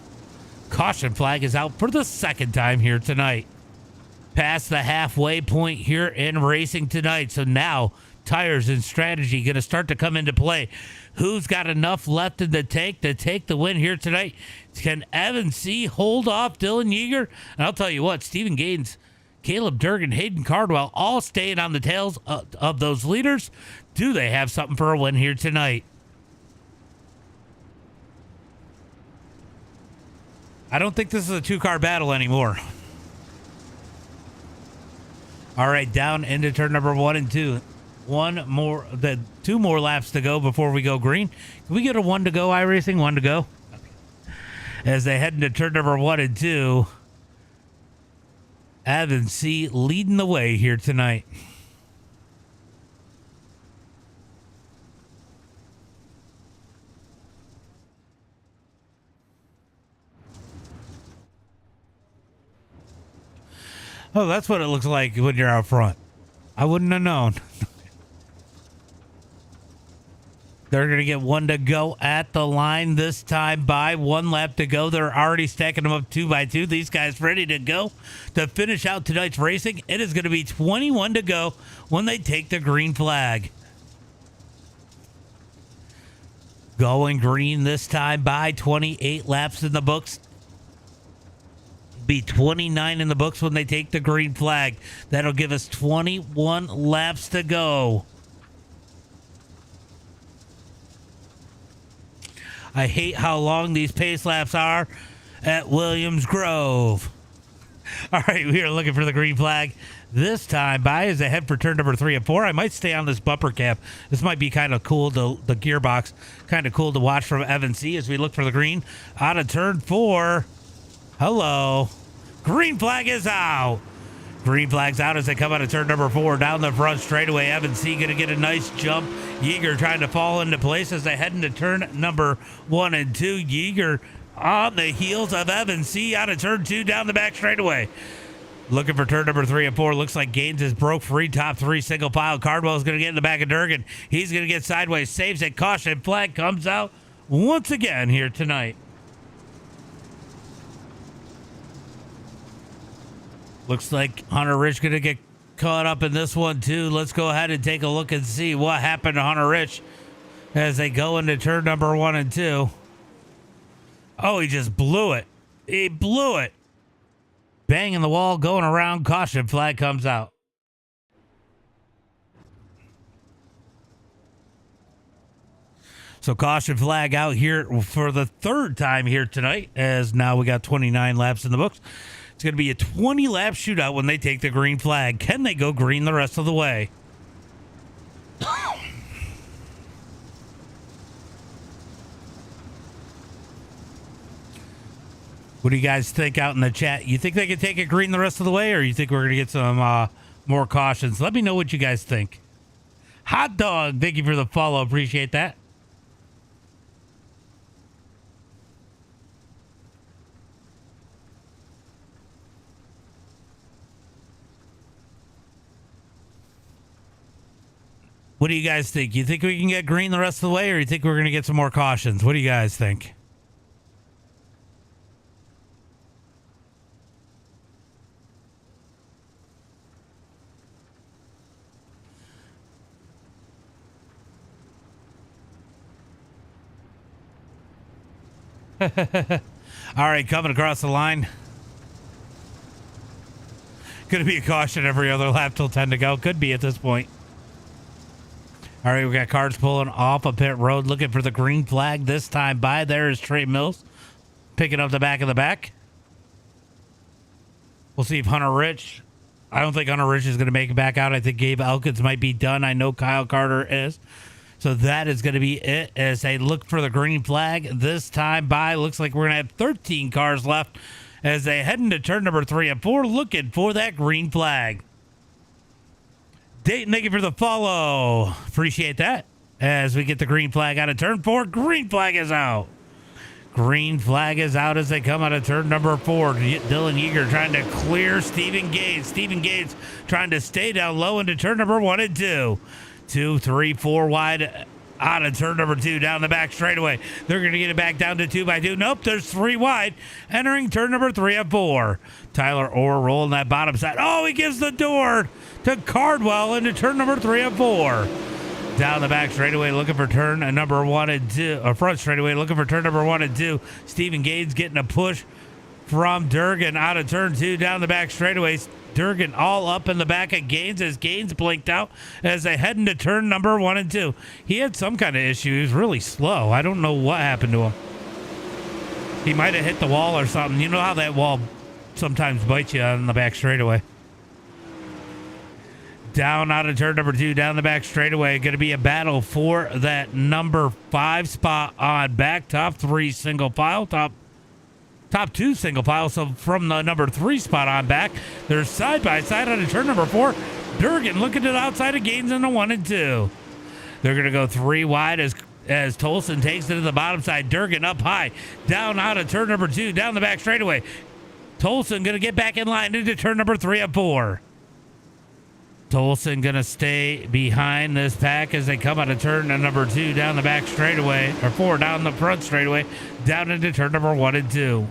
caution flag is out for the second time here tonight. Past the halfway point here in racing tonight. So now tires and strategy going to start to come into play. Who's got enough left in the tank to take the win here tonight? Can Evan C. hold off Dylan Yeager? And I'll tell you what, Stephen Gaines, Caleb Durgan, Hayden Cardwell, all staying on the tails of those leaders. Do they have something for a win here tonight? I don't think this is a 2-car battle anymore. All right, down into turn number 1 and 2. 2 more laps to go before we go green. Can we get a 1 to go, iRacing? 1 to go. As they head into turn number 1 and 2. Evan C. leading the way here tonight. Oh, that's what it looks like when you're out front. I wouldn't have known. They're going to get 1 to go at the line this time by 1 lap to go. They're already stacking them up 2 by 2. These guys ready to go to finish out tonight's racing. It is going to be 21 to go when they take the green flag. Going green this time by 28 laps in the books. Be 29 in the books when they take the green flag. That'll give us 21 laps to go. I hate how long these pace laps are at Williams Grove. All right, we are looking for the green flag this time by as they head for turn number 3 and 4. I might stay on this bumper cap. This might be kind of cool, the gearbox. Kind of cool to watch from Evan C. as we look for the green. Out of turn 4. Hello. Green flag is out. Green flag's out as they come out of turn number 4. Down the front straightaway. Evan C. going to get a nice jump. Yeager trying to fall into place as they head into turn number 1 and 2. Yeager on the heels of Evan C. out of turn 2 down the back straightaway. Looking for turn number 3 and 4. Looks like Gaines is broke free. Top 3 single file. Cardwell's going to get in the back of Durgan. He's going to get sideways. Saves it. Caution flag comes out once again here tonight. Looks like Hunter Rich going to get caught up in this one too. Let's go ahead and take a look and see what happened to Hunter Rich as they go into turn number 1 and 2. Oh, he just blew it. He blew it. Banging the wall, going around. Caution flag comes out. So caution flag out here for the 3rd time here tonight, as now we got 29 laps in the books. It's going to be a 20-lap shootout when they take the green flag. Can they go green the rest of the way? What do you guys think out in the chat? You think they can take it green the rest of the way, or you think we're going to get some more cautions? Let me know what you guys think. Hot Dog, thank you for the follow. Appreciate that. What do you guys think? You think we can get green the rest of the way, or you think we're going to get some more cautions? What do you guys think? All right, coming across the line. Going to be a caution every other lap till 10 to go. Could be at this point. All right, we got cars pulling off a pit road looking for the green flag. This time by there is Trey Mills picking up the back of the back. We'll see if Hunter Rich. I don't think Hunter Rich is going to make it back out. I think Gabe Elkins might be done. I know Kyle Carter is. So that is going to be it as they look for the green flag. This time by, looks like we're going to have 13 cars left as they head into turn number 3 and 4 looking for that green flag. Dayton, thank you for the follow. Appreciate that. As we get the green flag out of turn 4, green flag is out. Green flag is out as they come out of turn number 4. Dylan Yeager trying to clear Stephen Gates. Stephen Gates trying to stay down low into turn number 1 and 2. 2, 3, 4 wide out of turn number 2 down the back straightaway. They're going to get it back down to 2 by 2. Nope, there's 3 wide entering turn number 3 and 4. Tyler Orr rolling that bottom side. Oh, he gives the door to Cardwell into turn number 3 and 4. Down the back straightaway looking for turn number 1 and 2. Or front straightaway looking for turn number 1 and 2. Stephen Gaines getting a push from Durgan out of turn 2 down the back straightaway. Durgan all up in the back of Gaines as Gaines blinked out as they head into turn number 1 and 2. He had some kind of issue. He was really slow. I don't know what happened to him. He might have hit the wall or something. You know how that wall sometimes bites you on the back straightaway. Down out of turn number 2, down the back straightaway. Going to be a battle for that number 5 spot on back. Top 3 single file. Top 2 single file. So from the number 3 spot on back, they're side by side on turn number 4. Durgan looking to the outside of Gaines in the 1 and 2. They're going to go 3 wide as Tolson takes it to the bottom side. Durgan up high, down out of turn number 2, down the back straightaway. Tolson going to get back in line into turn number 3 and 4. Tolson going to stay behind this pack as they come out of turn number 2 down the back straightaway, or 4 down the front straightaway, down into turn number 1 and 2.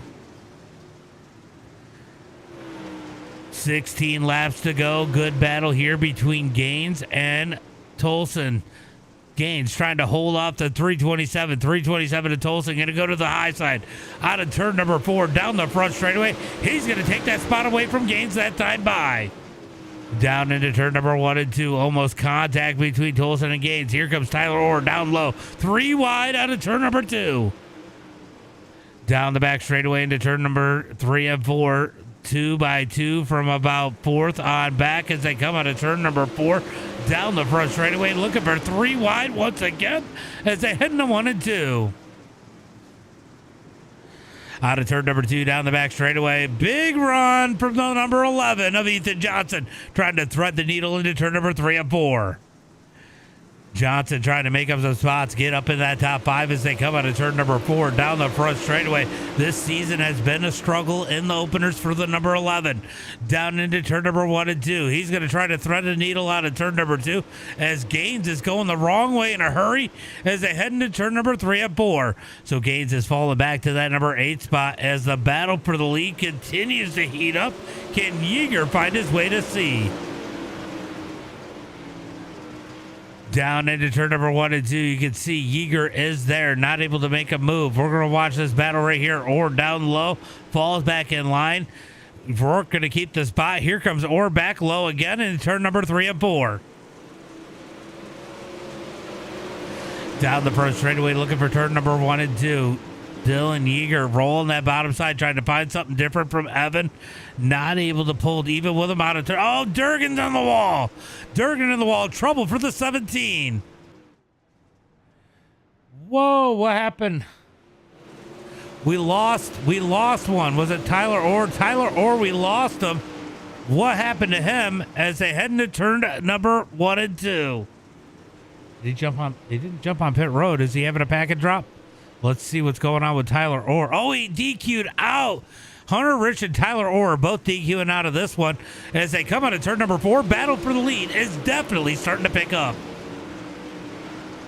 16 laps to go. Good battle here between Gaines and Tolson. Gaines trying to hold off the 327. 327 to Tolson. Going to go to the high side. Out of turn number 4. Down the front straightaway. He's going to take that spot away from Gaines that time by. Down into turn number 1 and 2. Almost contact between Tolson and Gaines. Here comes Tyler Orr down low. 3 wide out of turn number 2. Down the back straightaway into turn number 3 and 4. 2 by 2 from about 4th on back as they come out of turn number 4. Down the front straightaway looking for 3 wide once again as they head into 1 and 2. Out of turn number 2 down the back straightaway. Big run from the number 11 of Ethan Johnson trying to thread the needle into turn number 3 and 4. Johnson trying to make up some spots, get up in that top 5 as they come out of turn number 4 down the front straightaway. This season has been a struggle in the openers for the number 11. Down into turn number 1 and 2. He's going to try to thread the needle out of turn number 2 as Gaines is going the wrong way in a hurry as they head into turn number 3 and 4. So Gaines is falling back to that number 8 spot as the battle for the lead continues to heat up. Can Yeager find his way to C? Down into turn number 1 and 2, you can see Yeager is there, not able to make a move. We're going to watch this battle right here. Orr down low, falls back in line. Rourke going to keep the spot. Here comes Orr back low again in turn number 3 and 4. Down the front straightaway looking for turn number 1 and 2. Dylan Yeager rolling that bottom side, trying to find something different from Evan. Not able to pull it even with him out of turn. Oh, Durgan's on the wall. Durgan in the wall. Trouble for the 17. Whoa, what happened? We lost one. Was it Tyler Orr? Tyler Orr, we lost him. What happened to him as they head into turn number 1 and 2? Did he jump on? He didn't jump on pit road. Is he having a packet drop? Let's see what's going on with Tyler Orr. Oh, he DQ'd out. Hunter Rich and Tyler Orr are both DQing out of this one as they come out of turn number 4. Battle for the lead is definitely starting to pick up.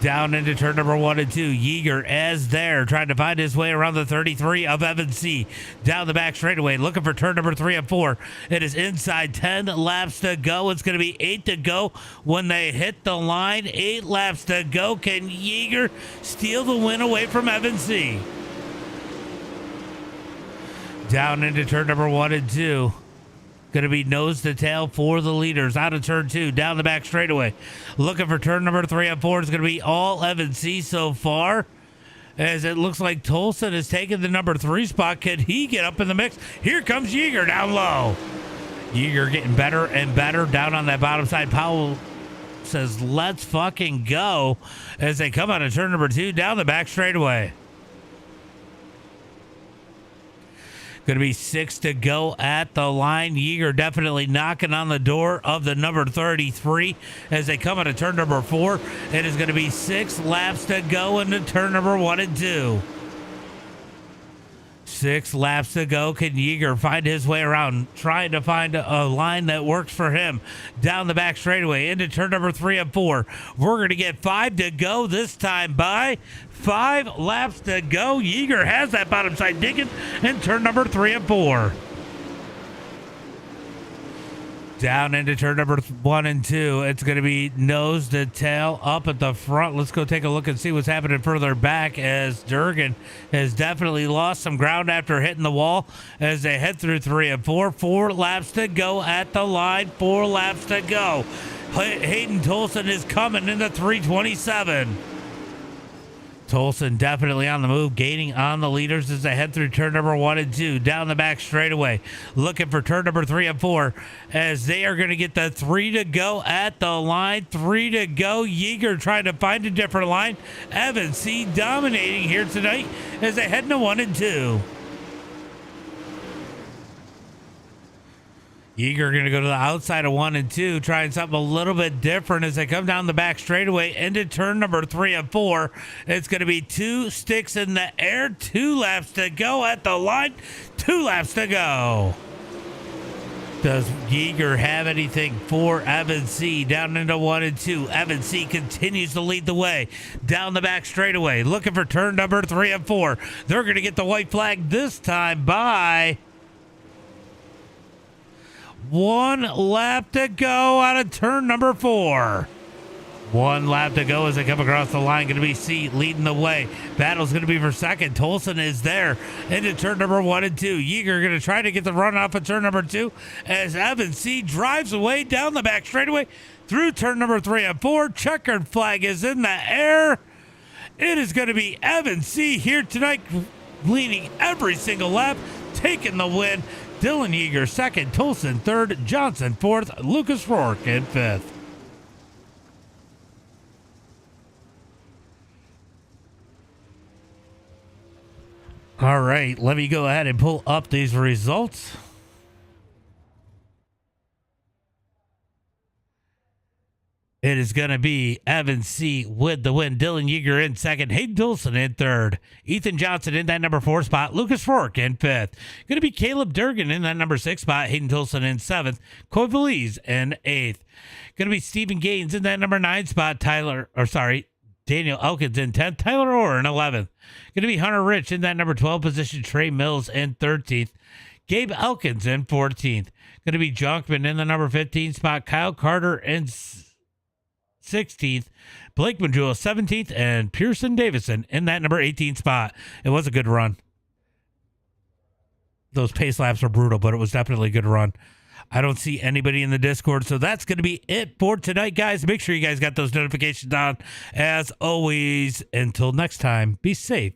Down into turn number 1 and 2. Yeager as there, trying to find his way around the 33 of Evan C. Down the back straightaway, looking for turn number 3 and 4. It is inside 10 laps to go. It's going to be 8 to go when they hit the line. 8 laps to go. Can Yeager steal the win away from Evan C? Down into turn number 1 and 2. Going to be nose to tail for the leaders. Out of turn 2, down the back straightaway. Looking for turn number 3 and 4. It's going to be all Evan C so far. As it looks like Tolson has taken the number 3 spot. Can he get up in the mix? Here comes Yeager down low. Yeager getting better and better down on that bottom side. Powell says, let's fucking go. As they come out of turn number 2, down the back straightaway. Going to be 6 to go at the line. Yeager definitely knocking on the door of the number 33 as they come into turn number 4. It is going to be 6 laps to go into turn number 1 and 2. 6 laps to go. Can Yeager find his way around, trying to find a line that works for him? Down the back straightaway into turn number 3 and 4. We're going to get 5 to go this time by 5 laps to go. Yeager has that bottom side digging in turn number 3 and 4. Down into turn number 1 and 2. It's going to be nose to tail up at the front. Let's go take a look and see what's happening further back as Durgan has definitely lost some ground after hitting the wall as they head through 3 and 4. 4 laps to go at the line. 4 laps to go. Hayden Tolson is coming in the 327. Tolson definitely on the move, gaining on the leaders as they head through turn number 1 and 2. Down the back straightaway, looking for turn number 3 and 4 as they are going to get the 3 to go at the line. 3 to go. Yeager trying to find a different line. Evan C. dominating here tonight as they head into 1 and 2. Yeager going to go to the outside of 1 and 2, trying something a little bit different as they come down the back straightaway into turn number 3 and 4. It's going to be 2 sticks in the air, 2 laps to go at the line, 2 laps to go. Does Yeager have anything for Evan C? Down into 1 and 2. Evan C continues to lead the way down the back straightaway, looking for turn number 3 and 4. They're going to get the white flag this time by 1 lap to go out of turn number 4. 1 lap to go as they come across the line. Going to be C leading the way. Battle's going to be for second. Tolson is there into turn number 1 and 2. Yeager going to try to get the run off of turn number 2 as Evan C drives away down the back straightaway through turn number 3 and 4. Checkered flag is in the air. It is going to be Evan C here tonight, leading every single lap, taking the win. Dylan Yeager second, Tolson third, Johnson fourth, Lucas Rourke in fifth. All right, let me go ahead and pull up these results. It is going to be Evan C. with the win. Dylan Yeager in second. Hayden Tolson in third. Ethan Johnson in that number 4 spot. Lucas Rourke in fifth. Going to be Caleb Durgan in that number 6 spot. Hayden Tolson in seventh. Coy Valise in eighth. Going to be Stephen Gaines in that number 9 spot. Daniel Elkins in 10th. Tyler Orr in 11th. Going to be Hunter Rich in that number 12 position. Trey Mills in 13th. Gabe Elkins in 14th. Going to be Jonkman in the number 15 spot. Kyle Carter in 16th, Blake Majula 17th, and Pearson Davison in that number 18 spot. It was a good run. Those pace laps were brutal, but it was definitely a good run. I don't see anybody in the Discord, so that's going to be it for tonight, guys. Make sure you guys got those notifications on. As always, until next time, be safe